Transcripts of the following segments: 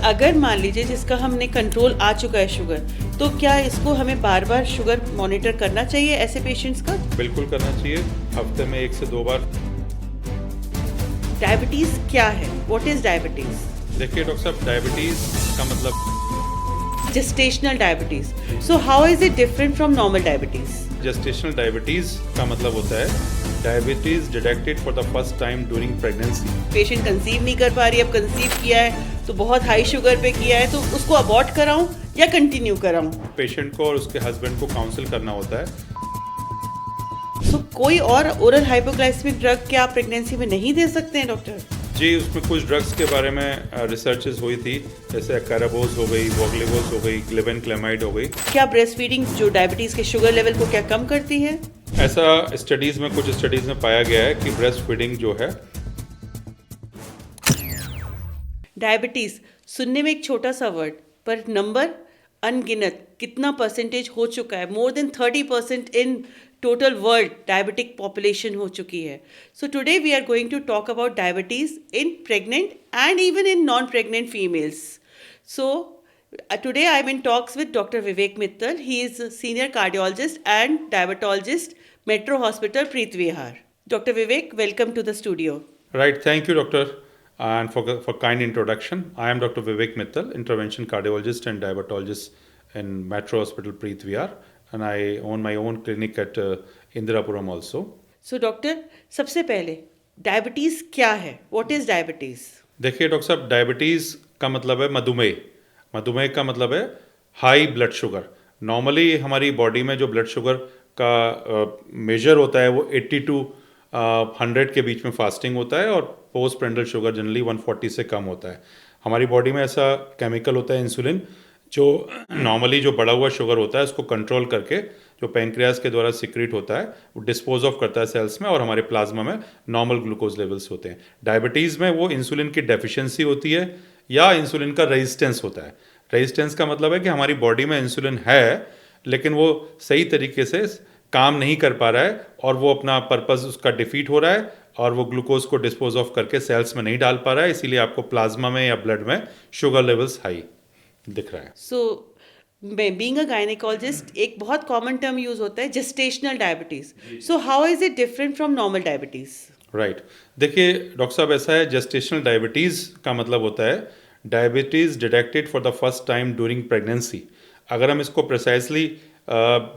अगर मान लीजिए जिसका हमने कंट्रोल आ चुका है शुगर, तो क्या इसको हमें बार बार शुगर मॉनिटर करना चाहिए ऐसे पेशेंट्स का? बिल्कुल करना चाहिए, हफ्ते में 1 से 2 बार। डायबिटीज क्या है? What is diabetes? देखिए डॉक्टर साहब, डायबिटीज़ का मतलब gestational diabetes. So how is it different from normal diabetes? Gestational diabetes का मतलब होता है diabetes detected for the first time during pregnancy. Patient conceive नहीं कर पा रही, अब कंसीव किया है तो बहुत हाई शुगर पे किया है, तो उसको अबॉर्ट कराऊं या कंटिन्यू कराऊं? पेशेंट को और उसके हस्बैंड को काउंसिल करना होता है। सो कोई और ओरल हाइपोग्लाइसेमिक ड्रग क्या आप प्रेगनेंसी में नहीं दे सकते हैं डॉक्टर? जी, उसमें कुछ ड्रग्स के बारे में रिसर्चेस हुई थी, जैसे अकाराबोज हो गई, वोगलेवोज हो गई, ग्लिबेनक्लेमाइड हो गई। क्या ब्रेस्ट फीडिंग जो डायबिटीज के शुगर लेवल को क्या कम करती है? ऐसा स्टडीज़ में, कुछ स्टडीज़ में पाया गया है कि ब्रेस्ट फीडिंग जो है डायबिटीज सुनने में एक छोटा सा वर्ड, पर नंबर अनगिनत कितना परसेंटेज हो चुका है? More than 30% in total world diabetic population हो चुकी है। So today we are going to talk about diabetes in pregnant and even in non pregnant females. So today I'm in talks with Dr. Vivek Mittal. He is a senior cardiologist and diabetologist, Metro Hospital, Preet Vihar. Dr. Vivek, welcome to the studio. Right, thank you, doctor, and for kind introduction. I am Dr. Vivek Mittal, intervention cardiologist and diabetologist in Metro Hospital, Preet Vihar, and I own my own clinic at Indirapuram also. So, doctor, सबसे पहले diabetes क्या है? What is diabetes? देखिए doctor साहब, diabetes का मतलब है मधुमेह। मधुमेह का मतलब है हाई ब्लड शुगर। नॉर्मली हमारी बॉडी में जो ब्लड शुगर का मेजर होता है वो 80 टू 100 के बीच में फास्टिंग होता है, और पोस्ट प्रेंडल शुगर जनरली 140 से कम होता है। हमारी बॉडी में ऐसा केमिकल होता है इंसुलिन, जो नॉर्मली जो बढ़ा हुआ शुगर होता है उसको कंट्रोल करके जो पेंक्रियाज के द्वारा सिक्रीट होता है वो डिस्पोज ऑफ करता है सेल्स में, और हमारे प्लाज्मा में नॉर्मल ग्लूकोज लेवल्स होते हैं। डायबिटीज़ में वो इंसुलिन की डेफिशिएंसी होती है या इंसुलिन का रेजिस्टेंस होता है। रेजिस्टेंस का मतलब है कि हमारी बॉडी में इंसुलिन है लेकिन वो सही तरीके से काम नहीं कर पा रहा है, और वो अपना पर्पस उसका डिफीट हो रहा है, और वो ग्लूकोज को डिस्पोज ऑफ करके सेल्स में नहीं डाल पा रहा है, इसीलिए आपको प्लाज्मा में या ब्लड में शुगर लेवल्स हाई दिख रहा है। सो बीइंग अ गायनेकोलॉजिस्ट, एक बहुत कॉमन टर्म यूज होता है gestational diabetes. So how is it different from normal diabetes? Right, देखिए डॉक्टर साहब, ऐसा है, जेस्टेशनल डायबिटीज़ का मतलब होता है diabetes detected for the first time during pregnancy. अगर हम इसको प्रिसाइसली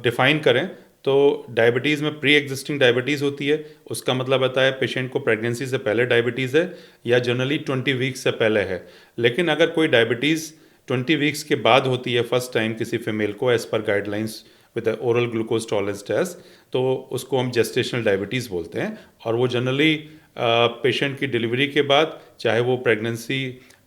डिफाइन करें तो डायबिटीज़ में प्री एग्जिस्टिंग डायबिटीज़ होती है। उसका मतलब होता है पेशेंट को प्रेगनेंसी से पहले डायबिटीज़ है या जनरली 20 वीक्स से पहले है। लेकिन अगर कोई डायबिटीज़ 20 वीक्स के बाद होती है फर्स्ट टाइम किसी फीमेल को, as per guidelines with oral glucose tolerance test, तो उसको हम जेस्टेशनल डायबिटीज़ बोलते हैं। और वो जनरली पेशेंट की डिलीवरी के बाद, चाहे वो प्रेगनेंसी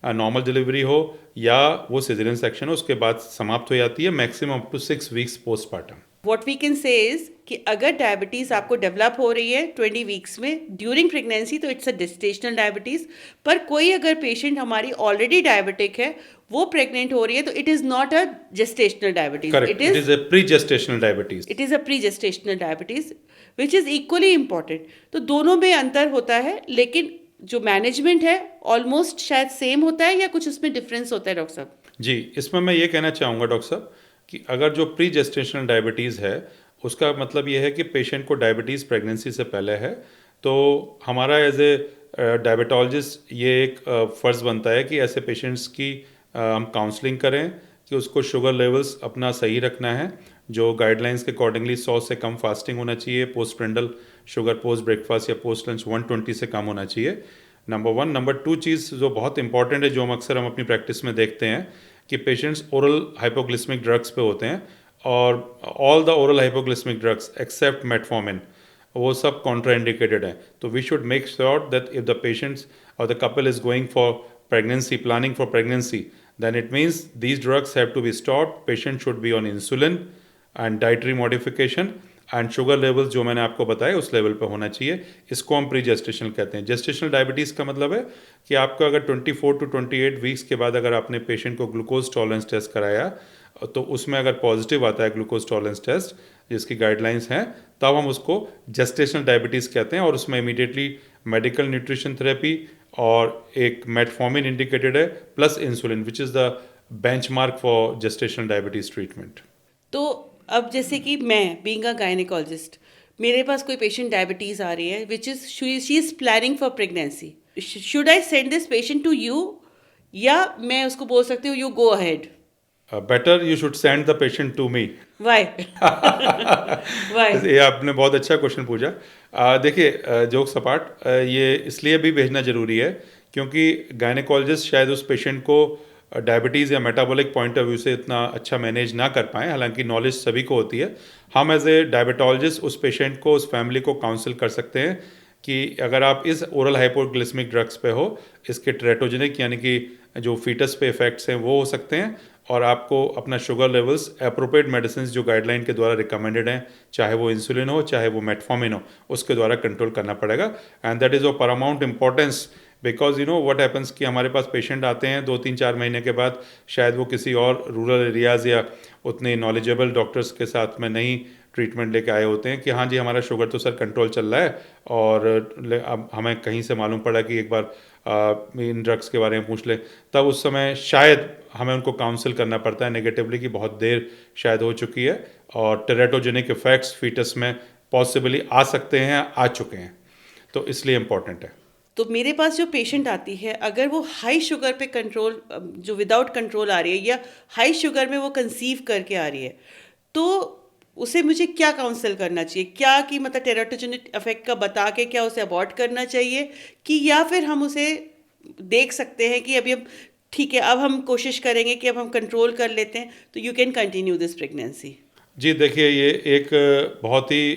नॉर्मल डिलीवरी हो या वो सिजेरियन सेक्शन हो, उसके बाद समाप्त हो जाती है, maximum up to 6 weeks postpartum. What we can say is कि अगर डायबिटीज आपको डेवलप हो रही है 20 वीक्स में ड्यूरिंग प्रेगनेंसी, तो इट्स अ जेस्टेशनल डायबिटीज। पर कोई अगर पेशेंट हमारी ऑलरेडी डायबिटिक है, वो प्रेग्नेंट हो रही है, तो it is not a gestational diabetes, it is a pre gestational diabetes. It is a pre gestational diabetes which is equally important. तो दोनों में अंतर होता है, लेकिन जो मैनेजमेंट है ऑलमोस्ट शायद सेम होता है, या कुछ उसमें डिफरेंस होता है डॉक्टर साहब? जी, इसमें मैं ये कहना चाहूँगा डॉक्टर साहब कि अगर जो प्री जेस्टेशनल डायबिटीज़ है उसका मतलब ये है कि पेशेंट को डायबिटीज़ प्रेगनेंसी से पहले है, तो हमारा एज ए डायबिटोलॉजिस्ट ये एक फ़र्ज़ बनता है कि ऐसे पेशेंट्स की हम काउंसलिंग करें कि उसको शुगर लेवल्स अपना सही रखना है, जो गाइडलाइंस के अकॉर्डिंगली 100 से कम फास्टिंग होना चाहिए, पोस्ट प्रेंडल शुगर पोस्ट ब्रेकफास्ट या पोस्ट लंच 120 से कम होना चाहिए, नंबर 1। नंबर 2 चीज़ जो बहुत इंपॉर्टेंट है, जो हम अक्सर अपनी प्रैक्टिस में देखते हैं कि पेशेंट्स ओरल हाइपोग्लिसमिक ड्रग्स पे होते हैं, और all the oral hypoglycemic drugs except metformin वो सब कॉन्ट्राइंडिकेटेड हैं। तो we should make sure that if the patients और the couple is going for pregnancy, planning for pregnancy, then it means these drugs have to be stopped. Patient should be on insulin and dietary modification, and sugar levels जो मैंने आपको बताया उस level पे होना चाहिए। इसको हम प्री जेस्टेशनल कहते हैं। जेस्टेशनल डायबिटीज़ का मतलब है कि आपको अगर 24 टू 28 वीक्स के बाद अगर आपने पेशेंट को ग्लूकोज टॉलरेंस टेस्ट कराया, तो उसमें अगर पॉजिटिव आता है ग्लूकोज टॉलरेंस टेस्ट जिसकी गाइडलाइंस हैं, तब हम उसको जेस्टेशनल डायबिटीज़ कहते हैं, और उसमें इमीडिएटली मेडिकल न्यूट्रिशन थेरेपी और एक मेटफॉर्मिन इंडिकेटेड है plus insulin which is the benchmark for gestational diabetes treatment. तो अब जैसे कि मैं बीइंग अ गायनेकोलॉजिस्ट, मेरे पास कोई पेशेंट डायबिटीज आ रही है which is she is planning for pregnancy, should I send this patient to you, या मैं उसको बोल सकती हूँ you go ahead? Better you should send the patient to me. Why? Why? ये आपने बहुत अच्छा क्वेश्चन पूछा। देखिए, जोक सपाट, ये इसलिए भी भेजना ज़रूरी है क्योंकि गायनेकोलॉजिस्ट शायद उस पेशेंट को डायबिटीज़ या मेटाबॉलिक पॉइंट ऑफ व्यू से इतना अच्छा मैनेज ना कर पाएँ, हालांकि नॉलेज सभी को होती है। हम एज ए डायबिटोलॉजिस्ट उस पेशेंट को, उस फैमिली को काउंसिल कर सकते हैं कि अगर आप इस ओरल हाइपोग्लिसमिक ड्रग्स पे हो, इसके ट्रेटोजेनिक यानी कि जो फीटस पे इफेक्ट्स हैं वो हो सकते हैं, और आपको अपना शुगर लेवल्स अप्रोप्रिएट मेडिसिन जो गाइडलाइन के द्वारा रिकमेंडेड हैं, चाहे वो इंसुलिन हो चाहे वो मेटफॉर्मिन हो, उसके द्वारा कंट्रोल करना पड़ेगा। And that is of Paramount importance because you know what happens कि हमारे पास पेशेंट आते हैं 2-3-4 महीने के बाद, शायद वो किसी और रूरल एरियाज़ या उतने नॉलेजेबल डॉक्टर्स के साथ में नहीं ट्रीटमेंट लेके आए होते हैं कि हाँ जी हमारा शुगर तो सर कंट्रोल चल रहा है, और अब हमें कहीं से मालूम पड़ा कि एक बार इन ड्रग्स के बारे में पूछ लें, तब उस समय शायद हमें उनको काउंसिल करना पड़ता है नेगेटिवली कि बहुत देर शायद हो चुकी है और टेरेटोजेनिक इफेक्ट्स फीटस में पॉसिबली आ सकते हैं, आ चुके हैं, तो इसलिए इम्पॉर्टेंट है। तो मेरे पास जो पेशेंट आती है, अगर वो हाई शुगर पे कंट्रोल, जो विदाउट कंट्रोल आ रही है, या हाई शुगर में वो कंसीव करके आ रही है, तो उसे मुझे क्या काउंसिल करना चाहिए? क्या कि मतलब टेराटोजेनिक इफेक्ट का बता के क्या उसे अबॉर्ट करना चाहिए, कि या फिर हम उसे देख सकते हैं कि अभी हम ठीक है, अब हम कोशिश करेंगे कि अब हम कंट्रोल कर लेते हैं, तो you can continue this pregnancy? जी देखिए, ये एक बहुत ही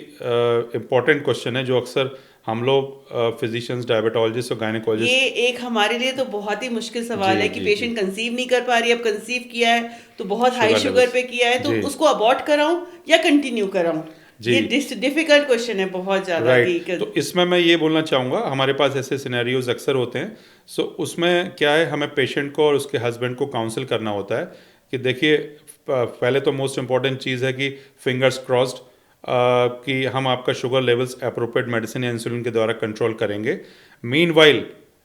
इम्पॉर्टेंट क्वेश्चन है जो अक्सर हम लोग फिजिशियंस, डायबिटोलॉजिस्ट और ये गायनेकोलॉजिस्ट। एक हमारे लिए तो बहुत ही मुश्किल जी सवाल है कि जी जी। पेशेंट कंसीव नहीं कर पा रही है, अब कंसीव किया है तो बहुत हाई शुगर शुगर लेवल्स। पे किया है, तो जी उसको अबॉर्ट कराऊं या कंटिन्यू कराऊं? जी। ये डिफिकल्ट क्वेश्चन है बहुत ज़्यादा कि राइट, तो इसमें मैं ये बोलना चाहूँगा, हमारे पास ऐसे सिनेरियोज अक्सर होते हैं। सो उसमें क्या है, हमें पेशेंट को और उसके हस्बैंड को काउंसिल करना होता है कि देखिए, पहले तो मोस्ट इम्पॉर्टेंट चीज़ है कि फिंगर्स क्रॉस्ड कि हम आपका शुगर लेवल्स अप्रोप्रिएट मेडिसिन या इंसुलिन के द्वारा कंट्रोल करेंगे। मीनवाइल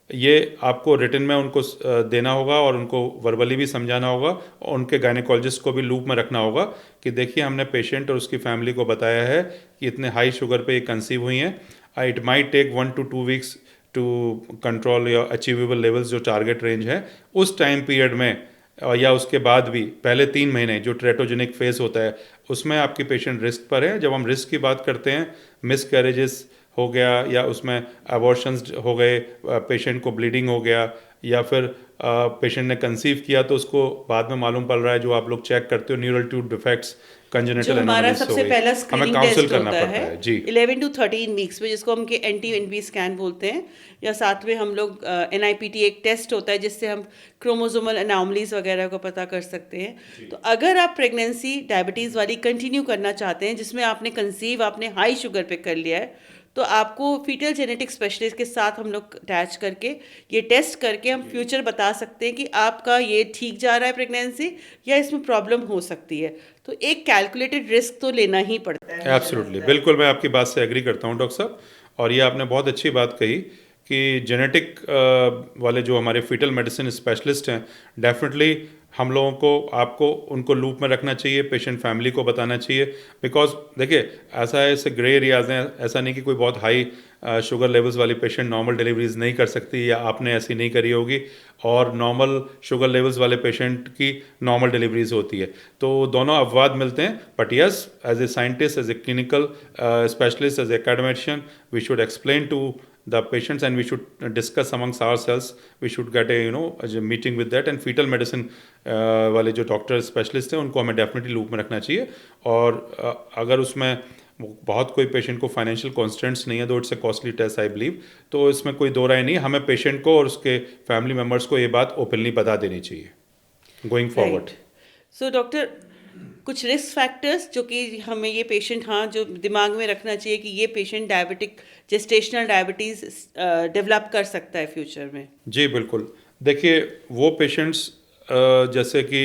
ये आपको रिटन में उनको देना होगा और उनको वर्बली भी समझाना होगा, और उनके गायनेकोलॉजिस्ट को भी लूप में रखना होगा कि देखिए हमने पेशेंट और उसकी फैमिली को बताया है कि इतने हाई शुगर पे ये कंसीव हुई हैं, it might take 1 to 2 weeks to control your achievable levels जो टारगेट रेंज है उस टाइम पीरियड में, या उसके बाद भी पहले 3 महीने जो ट्रेटोजेनिक फेज होता है उसमें आपकी पेशेंट रिस्क पर है। जब हम रिस्क की बात करते हैं, मिस कैरेजेस हो गया या उसमें अबॉर्शंस हो गए, पेशेंट को ब्लीडिंग हो गया, या फिर पेशेंट ने कंसीव किया तो उसको बाद में मालूम पड़ रहा है, जो आप लोग चेक करते हो न्यूरल ट्यूब डिफेक्ट्स, जो कंजेनिटल हमारा एनोमलीज हो सबसे गई, पहला हमें स्क्रीनिंग काउंसिल टेस्ट करना होता पड़ता है है। जी 11 to 13 वीक्स में, जिसको हम के एंटी एनवी स्कैन बोलते हैं, या साथ में हम लोग NIPT एक टेस्ट होता है जिससे हम क्रोमोसोमल अनॉमलीज वगैरह को पता कर सकते हैं। तो अगर आप प्रेगनेंसी डायबिटीज़ वाली कंटिन्यू करना चाहते हैं, जिसमें आपने कंसीव आपने हाई शुगर पे कर लिया है, तो आपको फीटल जेनेटिक स्पेशलिस्ट के साथ हम लोग अटैच करके ये टेस्ट करके हम फ्यूचर बता सकते हैं कि आपका ये ठीक जा रहा है प्रेगनेंसी, या इसमें प्रॉब्लम हो सकती है। तो एक कैलकुलेटेड रिस्क तो लेना ही पड़ता है, मुझे एब्सोल्युटली, लगता है। बिल्कुल मैं आपकी बात से एग्री करता हूँ डॉक्टर साहब, और ये आपने बहुत अच्छी बात कही कि जेनेटिक वाले जो हमारे फीटल मेडिसिन स्पेशलिस्ट हैं, डेफिनेटली हम लोगों को आपको उनको लूप में रखना चाहिए, पेशेंट फैमिली को बताना चाहिए, बिकॉज देखिए ऐसा है, ऐसे ग्रे एरियाज हैं, ऐसा नहीं कि कोई बहुत हाई शुगर लेवल्स वाली पेशेंट नॉर्मल डिलीवरीज नहीं कर सकती या आपने ऐसी नहीं करी होगी, और नॉर्मल शुगर लेवल्स वाले पेशेंट की नॉर्मल डिलीवरीज होती है, तो दोनों अपवाद मिलते हैं। But yes, as a scientist, as a clinical specialist, as a academician, we should explain to the patients and we should discuss amongst ourselves, we should get a a meeting with that, and fetal medicine वाले जो doctor specialist हैं उनको हमें definitely loop में रखना चाहिए। और अगर उसमें बहुत कोई पेशेंट को फाइनेंशियल कॉन्स्टेंट्स नहीं है, though it's a costly test I believe, तो इसमें कोई दो राय नहीं, हमें पेशेंट को और उसके फैमिली मेम्बर्स को ये बात ओपनली बता देनी चाहिए going forward. Right. So doctor, कुछ रिस्क फैक्टर्स जो कि हमें ये पेशेंट, हाँ, जो दिमाग में रखना चाहिए कि ये patient diabetic gestational diabetes develop कर सकता है फ्यूचर में? जी बिल्कुल, देखिए वो पेशेंट्स जैसे कि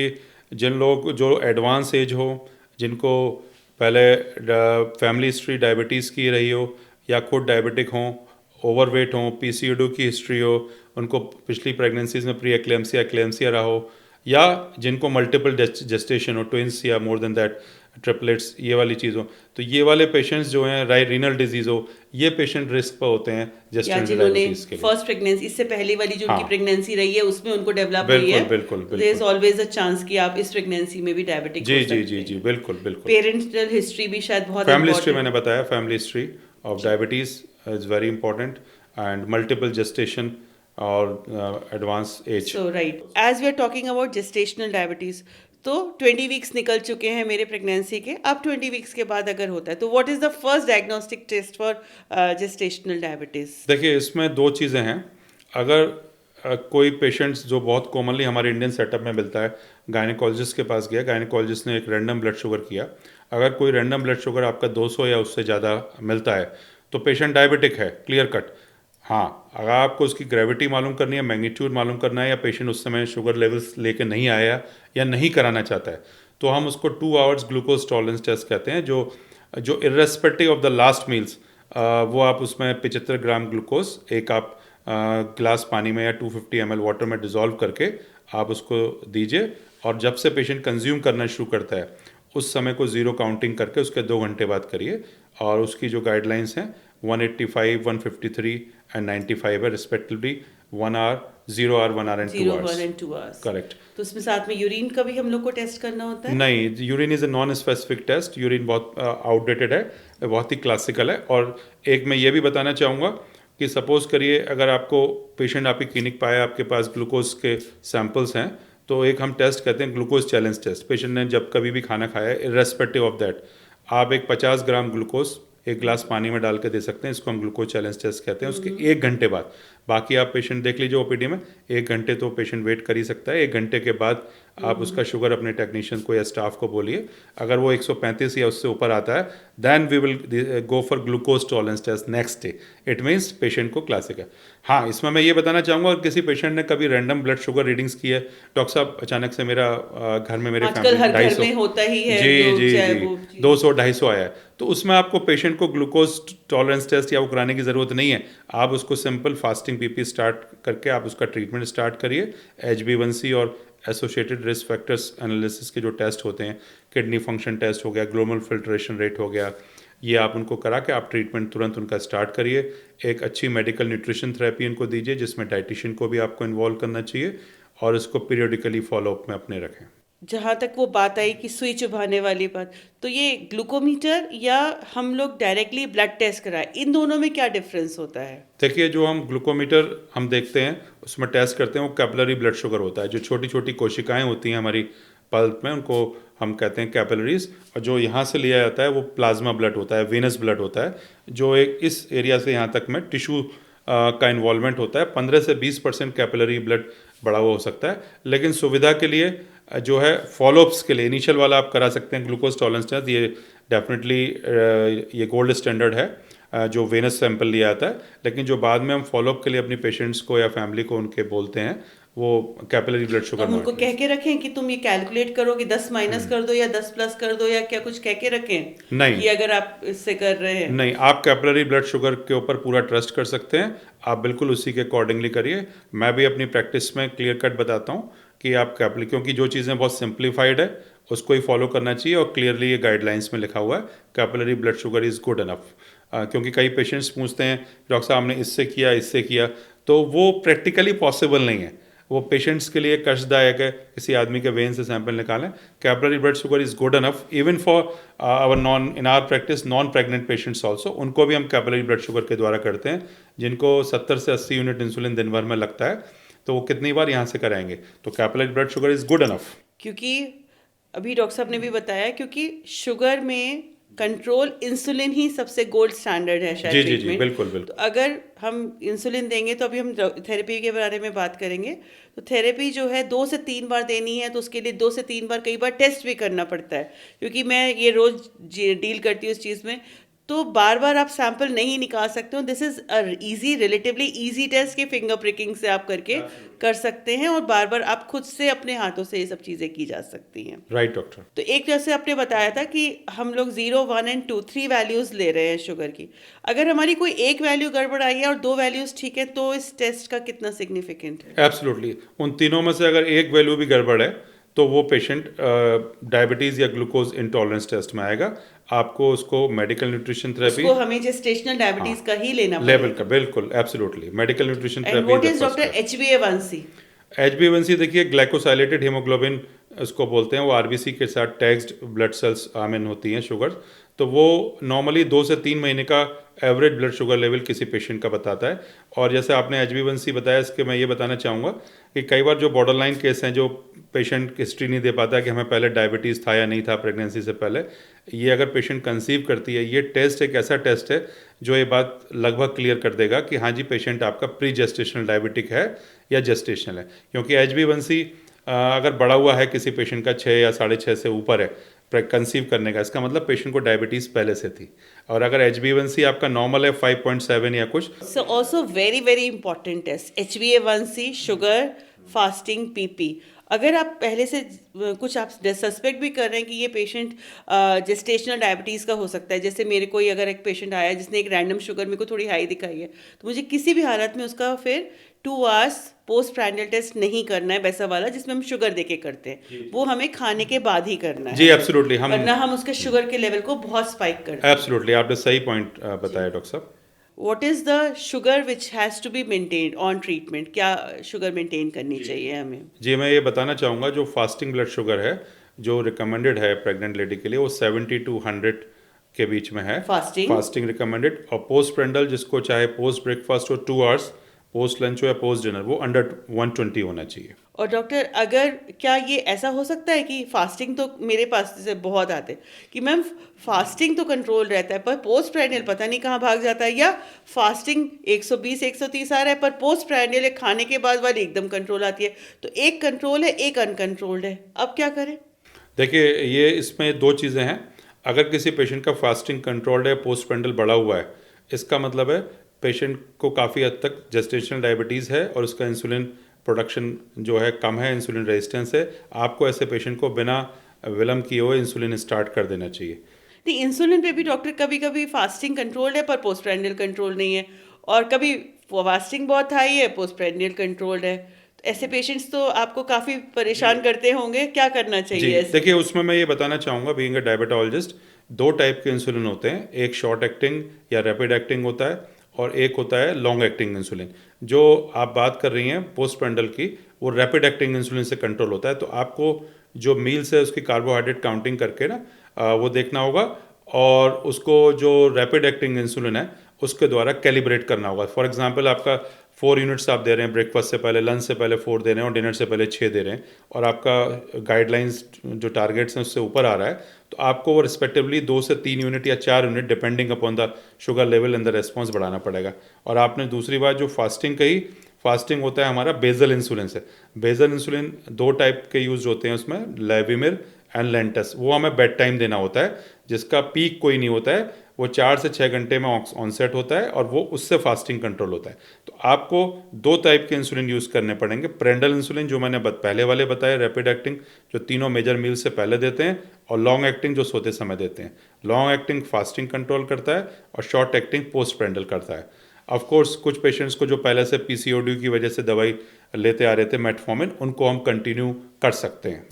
जिन लोग जो एडवांस एज हो, जिनको पहले फैमिली हिस्ट्री डायबिटीज़ की रही हो या खुद डायबिटिक हों, ओवरवेट हों, पीसीओडी की हिस्ट्री हो, उनको पिछली प्रेगनेंसीज में प्री एक्लेम्सिया रहा हो, या जिनको मल्टीपल जेस्टेशन हो, ट्विंस या मोर देन दैट ट्रिपलेट्स, ये वाली चीज़ हो, तो ये वाले पेशेंट्स जो हैं, रीनल डिजीज़ हो, ये पेशेंट रिस्क पर होते हैं या जेस्टेशनल जिन्होंने डायबिटीज़ के लिए। फर्स्ट प्रेगनेंसी, इससे पहले वाली जो उनकी हाँ। प्रेगनेंसी रही है उसमें उनको डेवलप हुई बिल्कुल है, बिल्कुल देयर इज बिल्कुल। ऑलवेज अ चांस कि आप इस प्रेगनेंसी में भी डायबिटिक हो जी सकते जी हैं। जी जी, बिल्कुल बिल्कुल। पेरेंटल हिस्ट्री भी शायद बहुत फैमिली हिस्ट्री इंपॉर्टेंट। मैंने बताया, family history of diabetes is very important, and multiple gestation और advance age. So right, as we are talking about gestational diabetes, तो 20 वीक्स निकल चुके हैं मेरे प्रेगनेंसी के, अब 20 वीक्स के बाद अगर होता है तो what is the first diagnostic test for gestational diabetes? देखिए, इसमें दो चीज़ें हैं। अगर कोई पेशेंट्स जो बहुत कॉमनली हमारे इंडियन सेटअप में मिलता है, गायनेकोलॉजिस्ट के पास गया, गायनेकोलॉजिस्ट ने एक रैंडम ब्लड शुगर किया, अगर कोई रैंडम ब्लड शुगर आपका 200 या उससे ज़्यादा मिलता है तो पेशेंट डायबिटिक है, क्लियर कट। हाँ, अगर आपको उसकी ग्रेविटी मालूम करनी है, मैग्नीट्यूड मालूम करना है, या पेशेंट उस समय शुगर लेवल्स लेके नहीं आया या नहीं कराना चाहता है, तो हम उसको 2 आवर्स ग्लूकोज टॉलरेंस टेस्ट कहते हैं, जो जो irrespective of the last meals, वो आप उसमें 75 ग्राम ग्लूकोज एक आप ग्लास पानी में या 250 ml वाटर में डिज़ोल्व करके आप उसको दीजिए, और जब से पेशेंट कंज्यूम करना शुरू करता है उस समय को ज़ीरो काउंटिंग करके उसके 2 घंटे बाद करिए, और उसकी जो गाइडलाइंस हैं 185, 153 एंड 95 है respectively, 1 hour, 0 hour, 1 hour and 2 0, 1 hours. And 2 hours. Correct. तो उसमें साथ में यूरिन का भी हम लोग को टेस्ट करना होता है? नहीं, urine is a non specific test, urine बहुत आउटडेटेड है, बहुत ही क्लासिकल है। और एक मैं ये भी बताना चाहूँगा कि सपोज़ करिए अगर आपको पेशेंट आपकी क्लिनिक पे आया, आपके पास ग्लूकोज के सैंपल्स हैं, तो एक हम टेस्ट कहते हैं ग्लूकोज चैलेंज टेस्ट। पेशेंट ने जब कभी भी खाना खाया है, इर्रेस्पेक्टिव ऑफ दैट, आप एक 50 ग्राम ग्लूकोज एक गिलास पानी में डाल के दे सकते हैं, इसको हम ग्लूकोज चैलेंज टेस्ट कहते हैं। उसके 1 घंटे बाद, बाकी आप पेशेंट देख लीजिए ओपीडी में, 1 घंटे तो पेशेंट वेट कर ही सकता है। 1 घंटे के बाद आप उसका शुगर अपने टेक्नीशियन को या स्टाफ को बोलिए, अगर वो 135 या उससे ऊपर आता है, then we will go for glucose tolerance test next day. It means patient को क्लासिक है। हाँ, इसमें मैं ये बताना चाहूँगा, किसी पेशेंट ने कभी रैंडम ब्लड शुगर रीडिंग्स की है, डॉक्टर साहब अचानक से मेरा घर में मेरे आजकल फैमिली हर घर 250 में होता ही है, जी जो जी चाहे जी वो 200-250 आया है, तो उसमें आपको पेशेंट को ग्लूकोज टॉलरेंस टेस्ट या वो कराने की ज़रूरत नहीं है। आप उसको सिंपल फास्टिंग पीपी स्टार्ट करके आप उसका ट्रीटमेंट स्टार्ट करिए। HbA1c और एसोसिएटेड रिस्क फैक्टर्स एनालिसिस के जो टेस्ट होते हैं, किडनी फंक्शन टेस्ट हो गया, ग्लोमल फिल्ट्रेशन रेट हो गया, ये आप उनको करा के आप ट्रीटमेंट तुरंत उनका स्टार्ट करिए। एक अच्छी मेडिकल न्यूट्रिशन थेरेपी उनको दीजिए, जिसमें डाइटिशियन को भी आपको इन्वॉल्व करना चाहिए, और इसको पीरियडिकली फॉलोअप में अपने रखें। जहाँ तक वो बात आई कि सुई चुभाने वाली बात, तो ये ग्लूकोमीटर या हम लोग डायरेक्टली ब्लड टेस्ट कराएं, इन दोनों में क्या डिफरेंस होता है? देखिए, जो हम ग्लूकोमीटर हम देखते हैं उसमें टेस्ट करते हैं, वो कैपिलरी ब्लड शुगर होता है। जो छोटी छोटी कोशिकाएं होती हैं हमारी पल्प में, उनको हम कहते हैं कैपिलरीज, और जो यहाँ से लिया जाता है वो प्लाज्मा ब्लड होता है, वेनस ब्लड होता है, जो एक इस एरिया से यहाँ तक में टिश्यू का इन्वॉल्वमेंट होता है। 15 से 20% कैपिलरी ब्लड बढ़ा हुआ हो सकता है, लेकिन सुविधा के लिए जो है फॉलोअप्स के लिए इनिशियल वाला आप करा सकते हैं ग्लूकोज टॉलरेंस टेस्ट। ये डेफिनेटली ये गोल्ड स्टैंडर्ड है जो वेनस सैंपल लिया आता है, लेकिन जो बाद में हम फॉलोअप के लिए अपनी पेशेंट्स को या फैमिली को उनके बोलते हैं, वो कैपिलरी ब्लड शुगर हम उनको कह के रखें कि तुम ये कैलकुलेट करो कि 10 माइनस कर दो या 10 प्लस कर दो, या क्या कुछ कह के रखें? नहीं, कि अगर आप इससे कर रहे हैं नहीं, आप कैपिलरी ब्लड शुगर के ऊपर पूरा ट्रस्ट कर सकते हैं, आप बिल्कुल उसी के अकॉर्डिंगली करिए। मैं भी अपनी प्रैक्टिस में क्लियर कट बताता हूँ कि आप कैपिलरी, क्योंकि जो चीज़ें बहुत सिंप्लीफाइड है उसको ही फॉलो करना चाहिए, और क्लियरली ये गाइडलाइंस में लिखा हुआ है capillary blood sugar is good enough. क्योंकि कई पेशेंट्स पूछते हैं डॉक्टर साहब हमने इससे किया, तो वो प्रैक्टिकली पॉसिबल नहीं है, वो पेशेंट्स के लिए कष्टदायक है। किसी आदमी के वेन से सैंपल निकालें, capillary blood sugar is good enough even for our in our practice non pregnant patients also. उनको भी हम कैपिलरी ब्लड शुगर के द्वारा करते हैं, जिनको 70 से 80 यूनिट इंसुलिन दिन भर में लगता है, तो वो कितनी बार यहाँ से कराएंगे, तो capillary blood sugar is good enough. क्योंकि अभी डॉक्टर साहब ने भी बताया, क्योंकि शुगर में कंट्रोल इंसुलिन ही सबसे गोल्ड स्टैंडर्ड है शायद जी जी जी, ट्रीटमेंट। बिल्कुल तो बिल्कुल। अगर हम इंसुलिन देंगे, तो अभी हम थेरेपी के बारे में बात करेंगे, तो थेरेपी जो है 2 से 3 बार देनी है, तो उसके लिए 2 से 3 बार कई बार टेस्ट भी करना पड़ता है, क्योंकि मैं ये रोज़ डील करती हूँ इस चीज़ में। तो बार बार आप सैंपल नहीं निकाल सकते हो. This is a easy, relatively easy test के फिंगर प्रिकिंग से आप करके कर सकते हैं, और बार बार आप खुद से अपने हाथों से ये सब चीज़ें की जा सकती हैं. Right doctor. तो एक जैसे आपने बताया था कि हम लोग 0, 1 एंड 2, 3 वैल्यूज़ ले रहे हैं शुगर की. अगर हमारी कोई एक वैल्यू गड़बड़ आई है और 2 वैल्यूज़ ठीक है, तो इस टेस्ट का कितना सिग्निफिकेंट है? एब्सोल्युटली. उन तीनों में से अगर एक वैल्यू भी गड़बड़ है तो वो पेशेंट डायबिटीज़ या ग्लूकोज इंटॉलरेंस टेस्ट में आएगा. आपको उसको मेडिकल न्यूट्रिशन थेरेपी उसको हमें जेस्टेशनल डायबिटीज़ का ही लेना लेवल पड़ेगा. का, बिल्कुल absolutely medical nutrition and therapy what is is the doctor first. HbA1c? HbA1c देखिए ग्लाइकोसाइलेटेड हीमोग्लोबिन उसको बोलते हैं. वो आरबीसी के साथ टैग्ड ब्लड सेल्स आमिन होती हैं शुगर. तो वो नॉर्मली 2 से 3 महीने का एवरेज ब्लड शुगर लेवल किसी पेशेंट का बताता है. और जैसे आपने HbA1c बताया, इसके मैं ये बताना चाहूँगा कि कई बार जो बॉर्डर लाइन केस हैं, जो पेशेंट हिस्ट्री नहीं दे पाता कि हमें पहले डायबिटीज़ था या नहीं था प्रेगनेंसी से पहले, ये अगर पेशेंट कंसीव करती है, ये टेस्ट एक ऐसा टेस्ट है जो ये बात लगभग क्लियर कर देगा कि हाँ जी पेशेंट आपका प्री जेस्टेशनल डायबिटिक है या जेस्टेशनल है. क्योंकि HbA1c अगर बढ़ा हुआ है किसी पेशेंट का 6 या 6.5 से ऊपर है कंसीव करने का, इसका मतलब पेशेंट को डायबिटीज़ पहले से थी. और अगर HbA1c आपका नॉर्मल है 5.7 या कुछ. So also very very important test, HbA1c, sugar, fasting, PP. अगर आप पहले से कुछ आप सस्पेक्ट भी कर रहे हैं कि ये पेशेंट जेस्टेशनल डायबिटीज़ का हो सकता है, जैसे मेरे कोई अगर एक पेशेंट आया है जिसने एक रैंडम शुगर मेरे को थोड़ी हाई दिखाई है, तो मुझे किसी भी हालत में उसका फिर 2 आवर्स पोस्ट प्राइंडल टेस्ट नहीं करना है, वैसा वाला जिसमें हम शुगर देके करते हैं. वो हमें खाने के बाद ही करना है. जी एब्सोल्युटली. वरना हम उसके शुगर के लेवल को बहुत स्पाइक कर दें. एब्सोल्युटली आपने सही पॉइंट बताया डॉक्टर साहब. What is the sugar which has to be maintained on treatment? क्या शुगर मेंटेन करनी चाहिए हमें? जी मैं ये बताना चाहूँगा, जो फास्टिंग ब्लड शुगर है जो रिकमेंडेड है प्रेग्नेंट लेडी के लिए, वो 70 to 100 के बीच में है. Fasting recommended. और पोस्ट प्रेंडल जिसको चाहे पोस्ट ब्रेकफास्ट हो 2 आवर्स, पोस्ट लंच हो या पोस्ट डिनर, वो अंडर 120 होना चाहिए. और डॉक्टर अगर क्या ये ऐसा हो सकता है कि फास्टिंग तो मेरे पास से बहुत आते हैं कि मैम फास्टिंग तो कंट्रोल रहता है पर पोस्ट प्राइंडियल पता नहीं कहाँ भाग जाता है, या फास्टिंग 120 130 आ रहा है पर पोस्ट प्राइंडियल खाने के बाद वाली एकदम कंट्रोल आती है, तो एक कंट्रोल है एक अनकंट्रोल्ड है, अब क्या करें? देखिए ये इसमें 2 चीज़ें हैं. अगर किसी पेशेंट का फास्टिंग कंट्रोल्ड है, पोस्ट प्रेंडल बढ़ा हुआ है, इसका मतलब है पेशेंट को काफ़ी हद तक जेस्टेशनल डायबिटीज़ है और उसका इंसुलिन प्रोडक्शन जो है कम है, इंसुलिन रेजिस्टेंस है. आपको ऐसे पेशेंट को बिना विलम्ब किए हुए इंसुलिन स्टार्ट कर देना चाहिए. नहीं, इंसुलिन पे भी डॉक्टर कभी कभी फास्टिंग कंट्रोल्ड है पर पोस्ट प्राइंडियल कंट्रोल नहीं है, और कभी फास्टिंग बहुत हाई है पोस्ट प्राइंडियल कंट्रोल्ड है. तो ऐसे पेशेंट्स तो आपको काफ़ी परेशान करते होंगे, क्या करना जी चाहिए? देखिए उसमें मैं ये बताना चाहूँगा, बीइंग अ डायबिटोलॉजिस्ट, 2 टाइप के इंसुलिन होते हैं. एक शॉर्ट एक्टिंग या रैपिड एक्टिंग होता है और एक होता है लॉन्ग एक्टिंग इंसुलिन. जो आप बात कर रही हैं पोस्ट प्रेंडल की, वो रैपिड एक्टिंग इंसुलिन से कंट्रोल होता है. तो आपको जो मील्स है उसकी कार्बोहाइड्रेट काउंटिंग करके ना वो देखना होगा, और उसको जो रैपिड एक्टिंग इंसुलिन है उसके द्वारा कैलिब्रेट करना होगा. फॉर एग्जांपल आपका 4 यूनिट्स आप दे रहे हैं ब्रेकफास्ट से पहले, लंच से पहले 4 दे रहे हैं और डिनर से पहले 6 दे रहे हैं, और आपका गाइडलाइंस जो टारगेट्स हैं उससे ऊपर आ रहा है, तो आपको वो रिस्पेक्टिवली 2 से 3 यूनिट या 4 unit depending upon the sugar level and the response बढ़ाना पड़ेगा. और आपने दूसरी बात जो फास्टिंग कही, फास्टिंग होता है हमारा बेजल इंसुलिन से. बेजल इंसुलिन 2 टाइप के यूज होते हैं उसमें, लेविमिर एंड लेंटस. वो हमें बेड टाइम देना होता है, जिसका पीक कोई नहीं होता है, वो 4 से 6 घंटे में ऑनसेट होता है और वो उससे फास्टिंग कंट्रोल होता है. तो आपको 2 टाइप के इंसुलिन यूज़ करने पड़ेंगे. प्रेंडल इंसुलिन जो मैंने पहले वाले बताया, रैपिड एक्टिंग जो तीनों मेजर मील से पहले देते हैं, और लॉन्ग एक्टिंग जो सोते समय देते हैं. लॉन्ग एक्टिंग फास्टिंग कंट्रोल करता है और शॉर्ट एक्टिंग पोस्ट प्रेंडल करता है. ऑफ कोर्स कुछ पेशेंट्स को जो पहले से PCOD की वजह से दवाई लेते आ रहे थे मेटफॉर्मिन, उनको हम कंटिन्यू कर सकते हैं.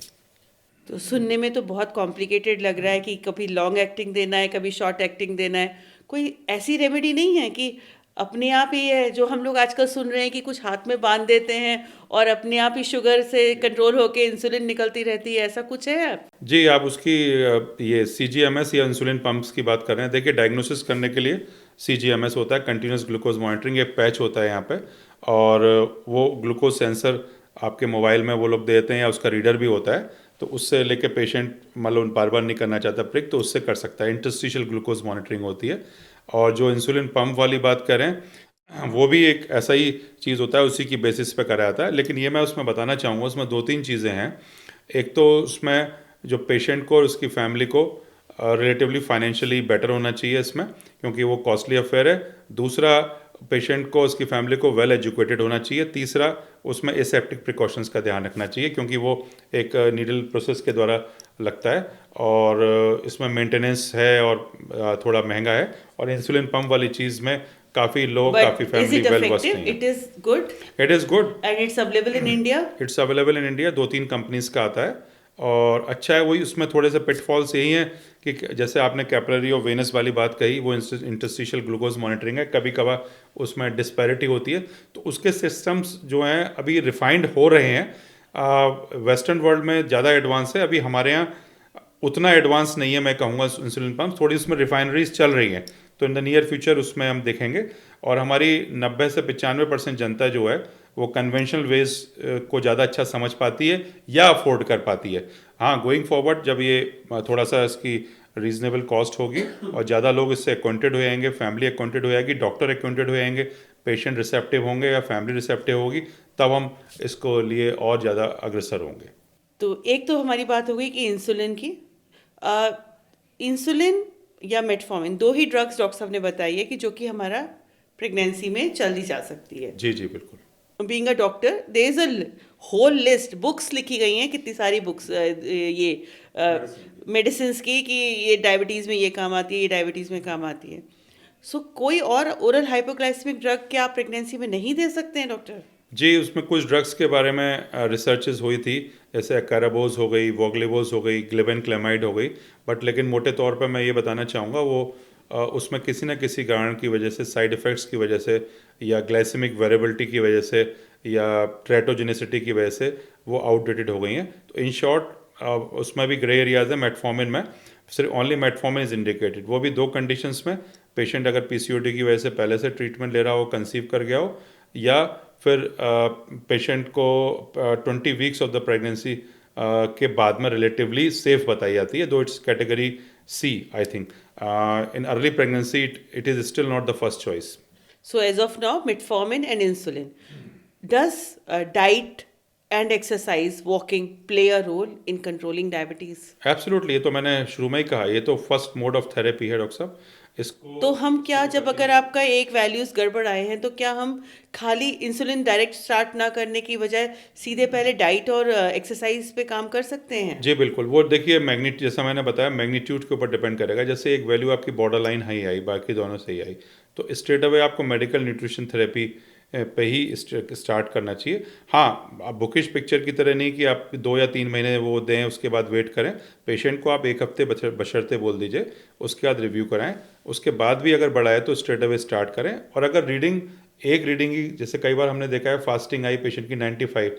तो सुनने में तो बहुत कॉम्प्लिकेटेड लग रहा है कि कभी लॉन्ग एक्टिंग देना है कभी शॉर्ट एक्टिंग देना है. कोई ऐसी रेमेडी नहीं है कि अपने आप ही है जो हम लोग आजकल सुन रहे हैं कि कुछ हाथ में बांध देते हैं और अपने आप ही शुगर से कंट्रोल होके इंसुलिन निकलती रहती है, ऐसा कुछ है? जी आप उसकी ये CGMS या इंसुलिन पंप्स की बात कर रहे हैं. देखिए डायग्नोसिस करने के लिए CGMS होता है, कंटिन्यूस ग्लूकोज मॉनिटरिंग. एक पैच होता है यहाँ पे, और वो ग्लूकोज सेंसर आपके मोबाइल में वो लोग देते हैं, या उसका रीडर भी होता है. तो उससे लेके पेशेंट मतलब बार बार नहीं करना चाहता प्रिक, तो उससे कर सकता है. इंटरस्टिशियल ग्लूकोज मॉनिटरिंग होती है. और जो इंसुलिन पंप वाली बात करें, वो भी एक ऐसा ही चीज़ होता है, उसी की बेसिस पे कराया जाता है. लेकिन ये मैं उसमें बताना चाहूँगा, उसमें 2-3 चीज़ें हैं. एक तो उसमें जो पेशेंट को और उसकी फैमिली को रिलेटिवली फाइनेंशियली बेटर होना चाहिए इसमें, क्योंकि वो कॉस्टली अफेयर है। दूसरा, पेशेंट को, उसकी फैमिली को वेल एजुकेटेड होना चाहिए। तीसरा, उसमें एसेप्टिक प्रिकॉशंस का ध्यान रखना चाहिए, क्योंकि वो एक नीडल प्रोसेस के द्वारा लगता है और इसमें मेंटेनेंस है और थोड़ा महंगा है। और इंसुलिन पंप वाली चीज़ में काफ़ी लोग, काफ़ी But is family it well versed effective? नहीं It is good है। It is good, and it's available in India? It's available in India. 2-3 companies का आता है और अच्छा है। वही उसमें थोड़े से पिटफॉल्स यही हैं कि जैसे आपने कैपिलरी और वेनस वाली बात कही, वो इंटरस्टिशियल ग्लूकोज मॉनिटरिंग है, कभी कभार उसमें डिस्पैरिटी होती है। तो उसके सिस्टम्स जो हैं अभी रिफाइंड हो रहे हैं। वेस्टर्न वर्ल्ड में ज़्यादा एडवांस है, अभी हमारे यहाँ उतना एडवांस नहीं है मैं कहूँगा। इंसुलिन पंप थोड़ी उसमें रिफाइनरीज चल रही हैं, तो इन द नियर फ्यूचर उसमें हम देखेंगे। और हमारी 90 से 95% जनता जो है वो कन्वेंशनल वेज को ज़्यादा अच्छा समझ पाती है या अफोर्ड कर पाती है। हाँ, गोइंग फॉरवर्ड जब ये थोड़ा सा इसकी रीजनेबल कॉस्ट होगी और ज़्यादा लोग इससे अक्वांटेड हो जाएंगे, फैमिली अक्वांटेड हो जाएगी, डॉक्टर अक्वांटेड हो जाएंगे, पेशेंट रिसेप्टिव होंगे या फैमिली रिसेप्टिव होगी, तब हम इसको लिए और ज़्यादा अग्रसर होंगे। तो एक तो हमारी बात हो गई कि इंसुलिन की। इंसुलिन या मेटफॉर्मिन, दो ही ड्रग्स डॉक्टर साहब ने बताई है कि जो कि हमारा प्रेगनेंसी में चली जा सकती है। जी जी बिल्कुल। Being a doctor, there is a whole list, books लिखी गई हैं, कितनी सारी बुक्स ये मेडिसिन की, कि ये डायबिटीज़ में ये काम आती है, ये डायबिटीज़ में काम आती है। सो कोई और ओरल हाइपोग्लाइसेमिक ड्रग क्या आप प्रेगनेंसी में नहीं दे सकते हैं डॉक्टर? जी, उसमें कुछ ड्रग्स के बारे में रिसर्चेस हुई थी, जैसे कैराबोज हो गई, वोगलेवोज हो गई, ग्लिबेनक्लेमाइड हो गई। बट लेकिन मोटे तौर पे मैं ये बताना चाहूँगा, वो उसमें किसी न किसी कारण की वजह से, साइड इफ़ेक्ट्स की वजह से या ग्लाइसेमिक वेरिएबिलिटी की वजह से या ट्रेटोजेनिसिटी की वजह से वो आउटडेटेड हो गई हैं। तो इन शॉर्ट उसमें भी ग्रे एरियाज है। मेटफॉर्मिन में सिर्फ ओनली मेटफॉर्मिन इज़ इंडिकेटेड, वो भी 2 कंडीशंस में। पेशेंट अगर पीसीओडी की वजह से पहले से ट्रीटमेंट ले रहा हो, कंसीव कर गया हो, या फिर पेशेंट को 20 वीक्स ऑफ द प्रेगनेंसी के बाद में रिलेटिवली सेफ बताई जाती है, though it's category C I think. In early pregnancy it is still not the first choice. So as of now, metformin and insulin. Does diet and exercise, walking, play a role in controlling diabetes? Absolutely, ये तो मैंने शुरू में ही कहा, ये तो first mode of therapy है doctor साहब। इसको तो हम क्या, जब अगर आपका एक वैल्यूज गड़बड़ आए हैं, तो क्या हम खाली इंसुलिन डायरेक्ट स्टार्ट ना करने की बजाय सीधे पहले डाइट और एक्सरसाइज पे काम कर सकते हैं? जी बिल्कुल, वो देखिए जैसा मैंने बताया, मैग्नीट्यूड के ऊपर डिपेंड करेगा। जैसे एक वैल्यू आपकी बॉर्डर लाइन हाई आई, बाकी दोनों सही आई, तो स्ट्रेट अवे आपको मेडिकल न्यूट्रिशन थेरेपी पे ही स्टार्ट करना चाहिए। हाँ, आप बुकिश पिक्चर की तरह नहीं कि आप 2 या 3 महीने वो दें उसके बाद वेट करें। पेशेंट को आप 1 हफ्ते बशर्ते बोल दीजिए, उसके बाद रिव्यू कराएं, उसके बाद भी अगर बढ़ा है तो स्ट्रेट अवे स्टार्ट करें। और अगर एक रीडिंग ही, जैसे कई बार हमने देखा है, फास्टिंग आई पेशेंट की 95,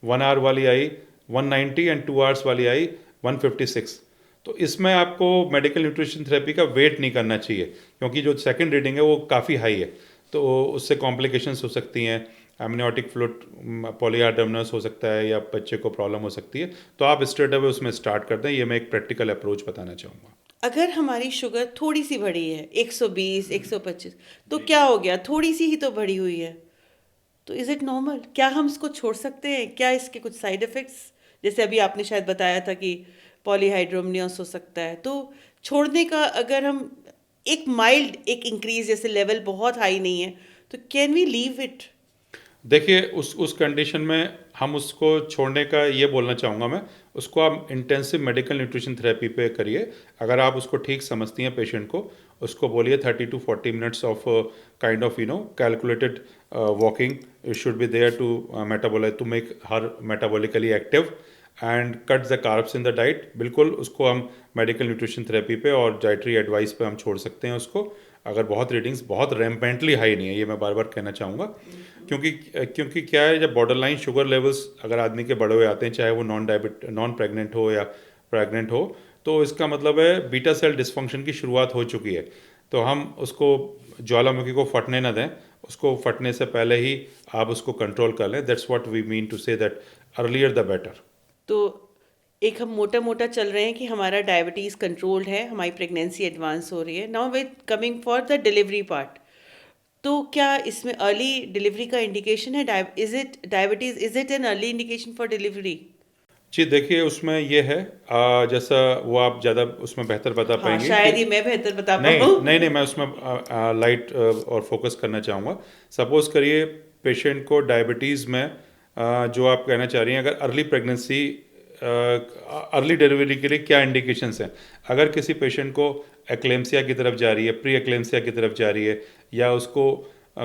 1 आवर वाली आई 190 एंड 2 आवर्स वाली आई 156, तो इसमें आपको मेडिकल न्यूट्रिशन थेरेपी का वेट नहीं करना चाहिए, क्योंकि जो सेकंड रीडिंग है वो काफ़ी हाई है, तो उससे कॉम्प्लिकेशंस हो सकती हैं। एमनियोटिक फ्लूइड पॉलीहाइड्रोमनस हो सकता है या बच्चे को प्रॉब्लम हो सकती है। तो आप स्ट्रेट अवे उसमें स्टार्ट कर दें, ये मैं एक प्रैक्टिकल अप्रोच बताना चाहूँगा। अगर हमारी शुगर थोड़ी सी बढ़ी है, 120, 125, तो क्या हो गया? थोड़ी सी ही तो बढ़ी हुई है, तो इज़ इट नॉर्मल? क्या हम इसको छोड़ सकते हैं? क्या इसके कुछ साइड इफ़ेक्ट्स, जैसे अभी आपने शायद बताया था कि पॉलीहाइड्रोमनियस हो सकता है, तो छोड़ने का, अगर हम एक माइल्ड एक इंक्रीज, जैसे लेवल बहुत हाई नहीं है, तो कैन वी लीव इट? देखिए, उस कंडीशन में हम उसको छोड़ने का ये बोलना चाहूँगा मैं, उसको आप इंटेंसिव मेडिकल न्यूट्रिशन थेरेपी पे करिए। अगर आप उसको ठीक समझती हैं पेशेंट को, उसको बोलिए 30 to 40 minutes of kind of calculated walking should be there to metabolize, to make her metabolically active and cut the carbs in the diet. बिल्कुल उसको हम मेडिकल न्यूट्रिशन थेरेपी पे और डाइटरी एडवाइस पे हम छोड़ सकते हैं उसको, अगर बहुत रीडिंग्स बहुत रैम्पेंटली हाई नहीं है, ये मैं बार बार कहना चाहूँगा। क्योंकि क्या है, जब बॉर्डर लाइन शुगर लेवल्स अगर आदमी के बढ़े हुए आते हैं, चाहे वो नॉन प्रेग्नेंट हो या प्रेग्नेंट हो, तो इसका मतलब है बीटा सेल डिसफंक्शन की शुरुआत हो चुकी है। तो हम उसको ज्वालामुखी को फटने ना दें, उसको फटने से पहले ही आप उसको कंट्रोल कर लें। That's what we mean to say, that earlier the better. तो एक हम मोटा मोटा चल रहे हैं कि हमारा डायबिटीज़ कंट्रोल्ड है, हमारी प्रेगनेंसी एडवांस हो रही है। Now with coming for the delivery part, तो क्या इसमें अर्ली डिलीवरी का इंडिकेशन है? Is it diabetes, is it an early indication for delivery? जी देखिए, उसमें ये है जैसा वो आप ज़्यादा उसमें बेहतर बता हाँ, पाएंगे शायद कि ही मैं बेहतर बता नहीं पाऊँ। नहीं नहीं मैं उसमें लाइट और फोकस करना चाहूँगा। सपोज करिए पेशेंट को डायबिटीज़ में जो आप कहना चाह रही हैं, अगर अर्ली प्रेगनेंसी अर्ली डिलीवरी के लिए क्या इंडिकेशंस हैं। अगर किसी पेशेंट को एक्लेम्सिया की तरफ जा रही है, प्री एक्लेम्सिया की तरफ जा रही है, या उसको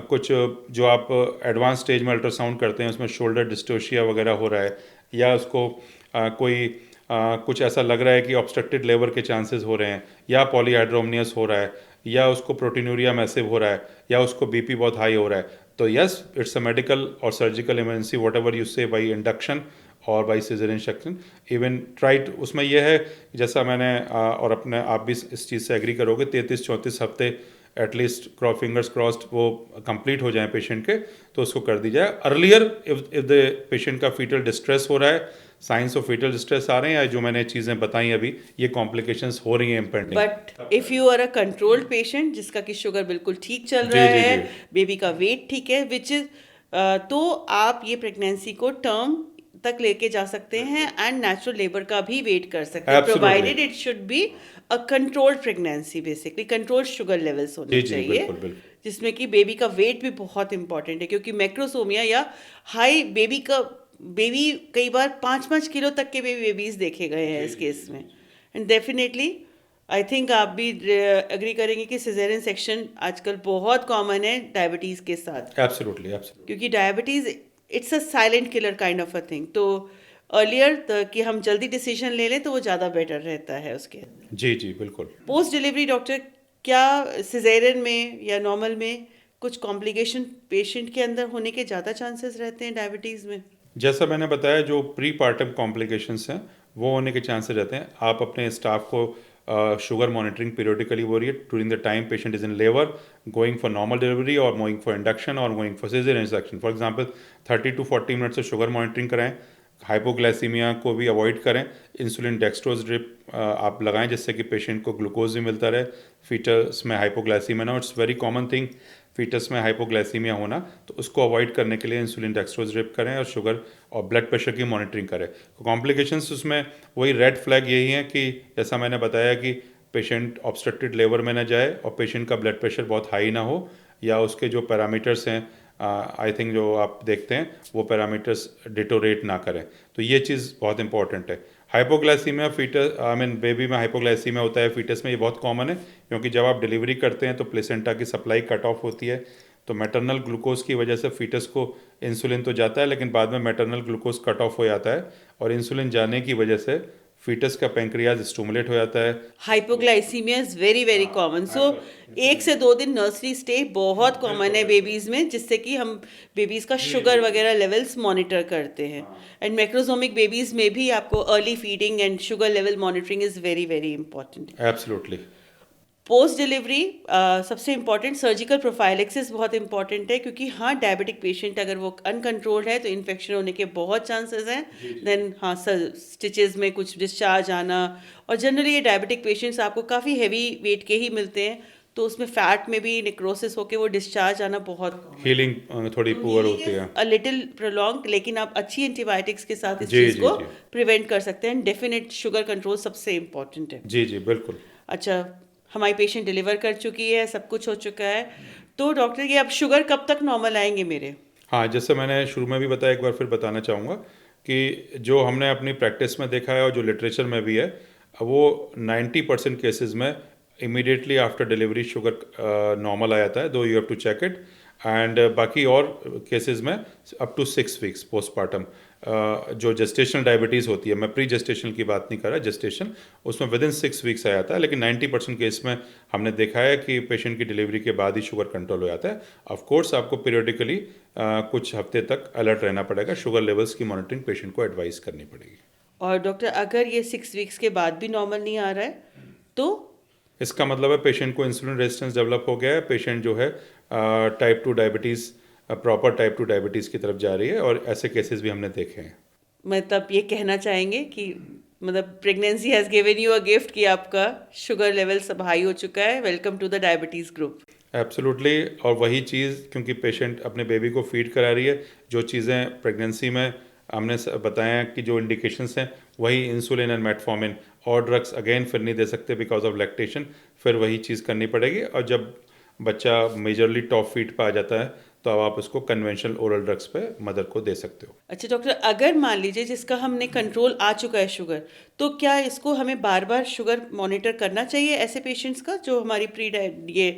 कुछ जो आप एडवांस स्टेज में अल्ट्रासाउंड करते हैं उसमें शोल्डर डिस्टोशिया वगैरह हो रहा है, या उसको कोई कुछ ऐसा लग रहा है कि ऑब्स्ट्रक्टेड लेबर के चांसेस हो रहे हैं, या पॉलीहाइड्रोमनियस हो रहा है, या उसको प्रोटीनूरिया मैसिव हो रहा है, या उसको बीपी बहुत हाई हो रहा है, तो यस इट्स अ मेडिकल और surgical emergency what ever you से बाई इंडक्शन और बाई सीजरियन सेक्शन। इवन ट्राइट उसमें यह है जैसा मैंने और अपने आप भी इस चीज़ से एग्री करोगे, 33-34 हफ्ते एटलीस्ट फिंगर्स क्रॉस्ड वो कंप्लीट हो जाए पेशेंट के, तो उसको कर दी जाए अर्लियर। इफ द पेशेंट का फीटल डिस्ट्रेस हो रहा है, साइंस ऑफ फीटल डिस्ट्रेस आ रहे हैं, या जो मैंने चीज़ें बताई अभी ये कॉम्प्लिकेशंस हो रही हैं impending. But if you are a controlled patient जिसका कि शुगर बिल्कुल ठीक चल रहा जी जी है, जी बेबी का वेट ठीक है, विच इज तो आप ये प्रेगनेंसी को टर्म तक लेके जा सकते हैं एंड नेचुरल लेबर का भी वेट कर सकते हैं, absolutely. Provided it should be a controlled pregnancy, basically controlled sugar levels होने जी जी चाहिए, बिल्कुल बिल्कुल। जिसमें कि बेबी का वेट भी बहुत इंपॉर्टेंट है, क्योंकि मैक्रोसोमिया या हाई बेबी कई बार 5-5 किलो तक के बेबीज देखे गए हैं इस केस में। एंड डेफिनेटली आई थिंक आप भी एग्री करेंगे कि सिजेरियन सेक्शन आजकल बहुत कॉमन है डायबिटीज़ के साथ, एब्सोल्युटली एब्सोल्युटली। क्योंकि diabetes it's a silent killer kind of a thing. तो अर्लियर कि हम जल्दी डिसीजन ले लें तो वो ज़्यादा बेटर रहता है उसके। जी जी बिल्कुल। पोस्ट डिलीवरी डॉक्टर, क्या सिजेरियन में या नॉर्मल में कुछ कॉम्प्लिकेशन पेशेंट के अंदर होने के ज़्यादा चांसेस रहते हैं डायबिटीज़ में? जैसा मैंने बताया, जो प्री पार्टम कॉम्प्लिकेशंस हैं वो होने के चांसेस रहते हैं। आप अपने स्टाफ को शुगर मॉनिटरिंग पीरियडिकली हो रही है during the time patient is in labour, going for normal delivery और गोइंग फॉर इंडक्शन और going for caesarean section. For example 30 to 40 minute से शुगर मॉनिटरिंग कराएं, हाइपोग्लाइसीमिया को भी अवॉइड करें, इंसुलिन डेक्सट्रोज ड्रिप आप लगाएं जिससे कि पेशेंट को ग्लूकोज भी मिलता रहे, फीटस में हाइपोग्लाइसीमिया ना, it's very common thing fetus में हाइपोग्लाइसीमिया होना, तो उसको अवॉइड करने के लिए इंसुलिन डेक्सट्रोज ड्रिप करें और शुगर और ब्लड प्रेशर की मॉनिटरिंग करें। कॉम्प्लिकेशंस उसमें वही रेड फ्लैग यही है कि जैसा मैंने बताया कि पेशेंट ऑब्स्ट्रक्टेड लेबर में ना जाए और पेशेंट का ब्लड प्रेशर बहुत हाई ना हो, या उसके जो पैरामीटर्स हैं आई थिंक जो आप देखते हैं वो पैरामीटर्स डिटोरेट ना करें, तो ये चीज़ बहुत इंपॉर्टेंट है। Hypoglycaemia fetus I mean baby में हाइपोग्लाइसीमिया होता है, फीटस में ये बहुत कॉमन है, क्योंकि जब आप डिलीवरी करते हैं तो प्लेसेंटा की सप्लाई कट ऑफ होती है, तो मैटरनल ग्लूकोज की वजह से फीटस को इंसुलिन तो जाता है, लेकिन बाद में मैटरनल ग्लूकोज कट ऑफ हो जाता है, और इंसुलिन जाने की वजह से फीटस का पेंक्रियाज स्टिमुलेट हो जाता है। Hypoglycemia is very very common. So 1 से 2 दिन नर्सरी स्टे बहुत कॉमन है बेबीज़ में, जिससे कि हम बेबीज़ का शुगर वगैरह लेवल्स मॉनिटर करते हैं। एंड मैक्रोसोमिक बेबीज़ में भी आपको early feeding and sugar level monitoring is very very important. Absolutely. Post delivery सबसे इम्पॉर्टेंट सर्जिकल प्रोफाइलेक्सिस बहुत इंपॉर्टेंट है, क्योंकि हाँ डायबिटिक पेशेंट अगर वो अनकंट्रोल्ड है तो इन्फेक्शन होने के बहुत चांसेस हैं। देन हाँ स्टिचेस में कुछ डिस्चार्ज आना, और जनरली ये डायबिटिक पेशेंट्स आपको काफ़ी हैवी वेट के ही मिलते हैं, तो उसमें फैट में भी नेक्रोसिस होके वो डिस्चार्ज आना बहुत हीलिंग थोड़ी पुअर होती है। अ लिटिल प्रोलॉन्ग, लेकिन आप अच्छी एंटीबायोटिक्स के साथ इस जी चीज़ जी को जी प्रिवेंट कर सकते हैं। डेफिनेट शुगर कंट्रोल सबसे इम्पॉर्टेंट है। जी जी बिल्कुल। अच्छा, हमारी पेशेंट डिलीवर कर चुकी है, सब कुछ हो चुका है, तो डॉक्टर ये अब शुगर कब तक नॉर्मल आएंगे मेरे? हाँ, जैसे मैंने शुरू में भी बताया, एक बार फिर बताना चाहूँगा कि जो हमने अपनी प्रैक्टिस में देखा है और जो लिटरेचर में भी है, वो 90% केसेस में immediately after delivery sugar normal आ जाता है, though you have to check it. And बाकी और केसेस में अप टू 6 वीक्स पोस्टपार्टम जो जेस्टेशनल डायबिटीज़ होती है, मैं प्री जेस्टेशनल की बात नहीं कर रहा, जेस्टेशन उसमें विद इन 6 वीक्स आ जाता है, लेकिन 90% केस में हमने देखा है कि पेशेंट की डिलीवरी के बाद ही शुगर कंट्रोल हो जाता है। ऑफ कोर्स आपको पीरियडिकली कुछ हफ्ते तक अलर्ट रहना पड़ेगा, शुगर लेवल्स की मॉनिटरिंग पेशेंट को एडवाइस करनी पड़ेगी। और डॉक्टर अगर ये 6 वीक्स के बाद भी नॉर्मल नहीं आ रहा है तो? इसका मतलब है पेशेंट को इंसुलिन रेजिस्टेंस डेवलप हो गया है, पेशेंट जो है type 2 diabetes proper type 2 diabetes की तरफ जा रही है, और ऐसे केसेस भी हमने देखे हैं। मतलब ये कहना चाहेंगे कि मतलब pregnancy has given you a gift कि आपका शुगर लेवल सब हाई हो चुका है, welcome to the diabetes group. Absolutely. और वही चीज़ क्योंकि पेशेंट अपने बेबी को फीड करा रही है, जो चीज़ें प्रेगनेंसी में हमने बताया कि जो इंडिकेशंस हैं वही इंसुलिन एंड मेटफॉर्मिन, और ड्रग्स अगेन फिर नहीं दे सकते बिकॉज ऑफ लैक्टेशन, फिर वही चीज़ करनी पड़ेगी। और जब बच्चा मेजरली टॉप फीट पे आ जाता है तो अब आप उसको कन्वेंशनल ओरल ड्रग्स पे मदर को दे सकते हो। अच्छा डॉक्टर, अगर मान लीजिए जिसका हमने कंट्रोल आ चुका है शुगर, तो क्या इसको हमें बार बार शुगर मॉनिटर करना चाहिए ऐसे पेशेंट्स का जो हमारी ये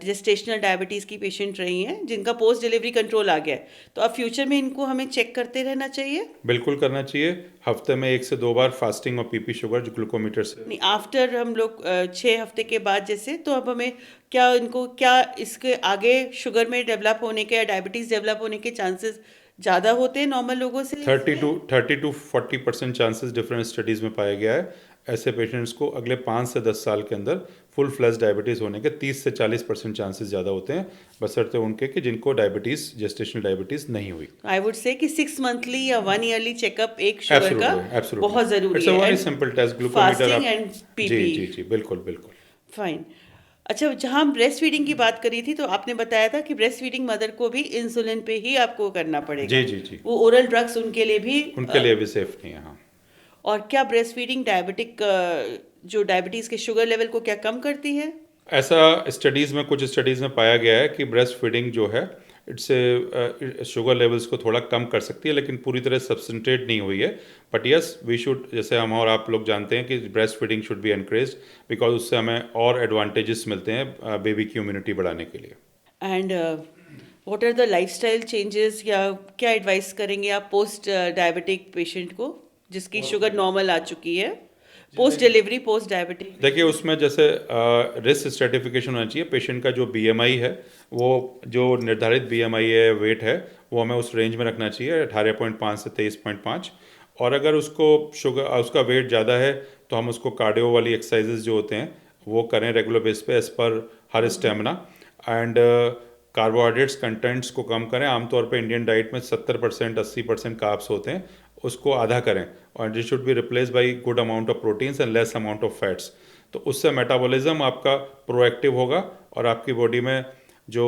जेस्टेशनल डायबिटीज़ की पेशेंट रही हैं जिनका पोस्ट डिलीवरी कंट्रोल आ गया है, तो अब फ्यूचर में इनको हमें चेक करते रहना चाहिए? बिल्कुल करना चाहिए, हफ्ते में 1 से 2 बार फास्टिंग और पीपी शुगर जो ग्लूकोमीटर से। नहीं, आफ्टर हम लोग 6 हफ्ते के बाद जैसे, तो अब हमें क्या इनको क्या इसके आगे शुगर में डेवलप होने के या डायबिटीज़ डेवलप होने के चांसेस ज़्यादा होते हैं नॉर्मल लोगों से? 30 to 40% चांसेस डिफरेंट स्टडीज़ में पाया गया है। ऐसे पेशेंट्स को अगले 5 से 10 साल के अंदर फुल फ्लैश डायबिटीज़ होने के 30 से 40% चांसेस ज़्यादा होते हैं, बशर्ते उनके कि जिनको डायबिटीज़ जेस्टेशनल डायबिटीज़ नहीं हुई। आई वुड से कि 6 मंथली या 1 ईयरली चेकअप एक शुगर का एब्सोल्युटली बहुत ज़रूरी इट्स अ है। Very And simple test, glucometer fasting आप। एंड जी पीपी। जी जी, बिल्कुल बिल्कुल। फाइन। अच्छा, जहाँ हम ब्रेस्ट फीडिंग की बात करी थी तो आपने बताया था कि ब्रेस्ट फीडिंग मदर को भी इंसुलिन पे ही आपको करना पड़ेगा। जी जी जी, वो ओरल ड्रग्स उनके लिए भी उनके लिए भी सेफ नहीं है। हाँ, और क्या ब्रेस्ट फीडिंग जो डायबिटीज़ के शुगर लेवल को क्या कम करती है? ऐसा स्टडीज़ में, कुछ स्टडीज़ में पाया गया है कि ब्रेस्ट फीडिंग जो है इससे शुगर लेवल्स को थोड़ा कम कर सकती है, लेकिन पूरी तरह सब्सटेंटेड नहीं हुई है। बट यस, वी शुड, जैसे हम और आप लोग जानते हैं कि breast feeding should be encouraged because उससे हमें और एडवांटेजेस मिलते हैं बेबी की इम्यूनिटी बढ़ाने के लिए। And what are the lifestyle changes, या क्या एडवाइस करेंगे आप पोस्ट डायबिटिक पेशेंट को जिसकी शुगर नॉर्मल आ चुकी है, पोस्ट डिलीवरी पोस्ट डायबिटिक? देखिए, उसमें जैसे रिस्क स्ट्रेटिफिकेशन होना चाहिए। पेशेंट का जो बीएमआई है, वो जो निर्धारित बीएमआई है, वेट है, वो हमें उस रेंज में रखना चाहिए, 18.5 से 23.5। और अगर उसको उसका वेट ज़्यादा है तो हम उसको कार्डियो वाली एक्सरसाइजेज जो होते हैं वो करें रेगुलर बेस पे as per her stamina. And carbohydrates contents को कम करें। आमतौर पे इंडियन डाइट में 70% 80% कार्ब्स होते हैं, उसको आधा करें। और this should be replace by good amount of proteins and less amount of fats. तो उससे मेटाबॉलिज्म आपका प्रोएक्टिव होगा और आपकी बॉडी में जो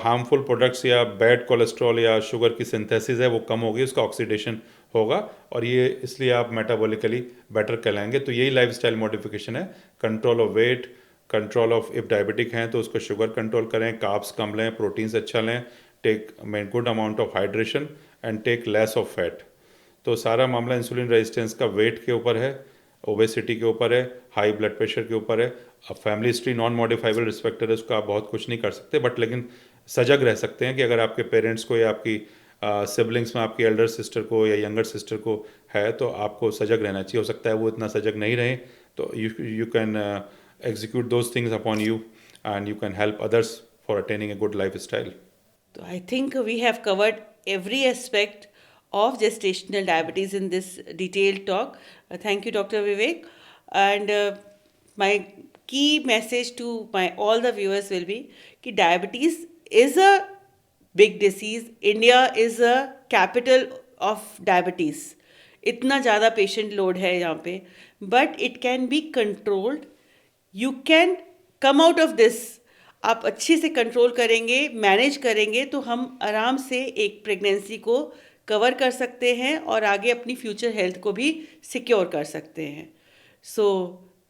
हार्मफुल प्रोडक्ट्स या बैड कोलेस्ट्रॉल या शुगर की सिंथेसिस है वो कम होगी, उसका ऑक्सीडेशन होगा, और ये इसलिए आप मेटाबॉलिकली बेटर कहलाएंगे। तो यही लाइफस्टाइल मॉडिफिकेशन है, control of weight, control of, if diabetic हैं तो उसको शुगर कंट्रोल करें, कार्ब्स कम लें, प्रोटीन्स अच्छा लें, take good amount of hydration and take less of fat. तो सारा मामला इंसुलिन रेजिस्टेंस का वेट के ऊपर है, ओबेसिटी के ऊपर है, हाई ब्लड प्रेशर के ऊपर है। अब family history non modifiable risk factor है, उसका आप बहुत कुछ नहीं कर सकते, बट लेकिन सजग रह सकते हैं कि अगर आपके पेरेंट्स को या आपकी सिबलिंग्स में आपकी एल्डर सिस्टर को या यंगर सिस्टर को है तो आपको सजग रहना चाहिए। हो सकता है वो इतना सजग नहीं रहे, तो you can execute those things upon you and you can help others for attaining a good lifestyle. So I think we have covered every aspect of gestational diabetes in this detailed talk. Thank you, Dr. Vivek. And my key message to all the viewers will be कि diabetes is a big disease. India is a capital of diabetes. इतना ज़्यादा patient load है यहाँ पे, but it can be controlled. You can come out of this. आप अच्छे से control करेंगे, मैनेज करेंगे, तो हम आराम से एक प्रेगनेंसी को कवर कर सकते हैं और आगे अपनी फ्यूचर हेल्थ को भी सिक्योर कर सकते हैं। So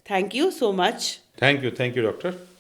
thank you so much. Thank you, doctor.